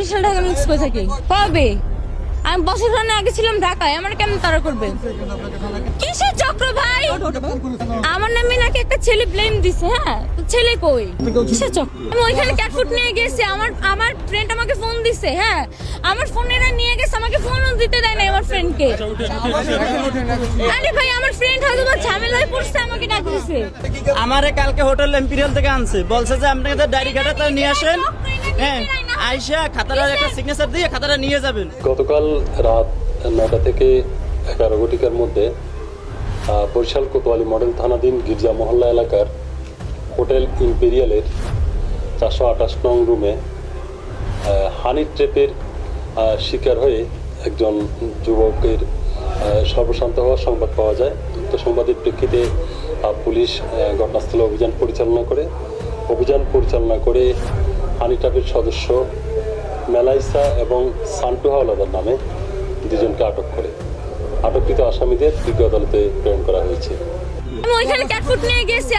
Barishal Dhaka mix করে থাকি। কবে? আমি বছর আগে ছিলাম ঢাকায়, আমার কেমন তারা করবে? কিসের চক্র ভাই? আমার নামে নাকি একটা ছেলে ব্লেম দিছে। হ্যাঁ, তো ছেলে কই? কিসের চক্র? আমি ওইখানে ক্যাটফুট নিয়ে গেছি, আমার ফ্রেন্ড আমাকে ফোন দিছে। হ্যাঁ, আমার ফোনেরা নিয়ে গেছে, আমাকে ফোনও দিতে দেয় না আমার ফ্রেন্ডকে। আরে ভাই, আমার ফ্রেন্ড হয়তো বা ঝামেলায় পড়ছে, আমাকে ডাক দিছে। আমারে কালকে হোটেল এম্পিরিয়াল থেকে আনছে, বলছে যে আপনাদের ডায়েরি খাতাটা নিয়ে আসেন। হ্যাঁ, আইসা খাতাটার একটা সিগনেচার দিয়ে খাতাটা নিয়ে যাবেন। গতকাল রাত 9টা থেকে 11 ঘটিকার মধ্যে বরিশাল কোতোয়ালি মডেল থানাধীন গির্জা মহল্লা এলাকার হোটেল ইম্পেরিয়ালের 428 নং রুমে হানি ট্র্যাপের শিকার হয়ে একজন যুবকের সর্বশান্ত হওয়ার সংবাদ পাওয়া যায়। উক্ত সংবাদের প্রেক্ষিতে পুলিশ ঘটনাস্থলে অভিযান পরিচালনা করে হানি ট্র্যাপের সদস্য মেলাইসা এবং সান্টু হাওলাদার নামে দুজনকে আটক করে আটককৃত আসামিদের বিজ্ঞ আদালতে প্রেরণ করা হয়েছে। আমি ওইখানে ক্যাটফুট নিয়ে গেছি,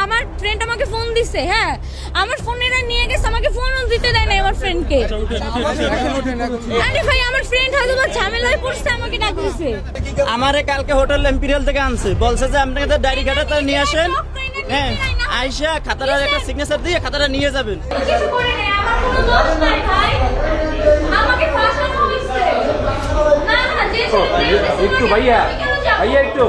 আমার ফ্রেন্ড আমাকে ফোন দিছে। হ্যাঁ, আমার ফোনেরা নিয়ে গেছে, আমাকে ফোনও দিতে দেয় না আমার ফ্রেন্ডকে। আরে ভাই, আমার ফ্রেন্ড হয়তো বা ঝামেলায় পড়ছে, আমাকে ডাক দিছে। আমারে কালকে হোটেল এম্পিরিয়াল থেকে আনছে, বলছে যে আপনাদের ডায়েরি খাতাটা নিয়ে আসেন। হ্যাঁ, আইসা খাতাটার একটা সিগনেচার দিয়ে খাতাটা নিয়ে যাবেন। কিছু করে নাই, আমার কোনো দোষ নাই ভাই, আমাকে ফাঁসানো হইছে। না না, যে একটু ভাইয়া একটু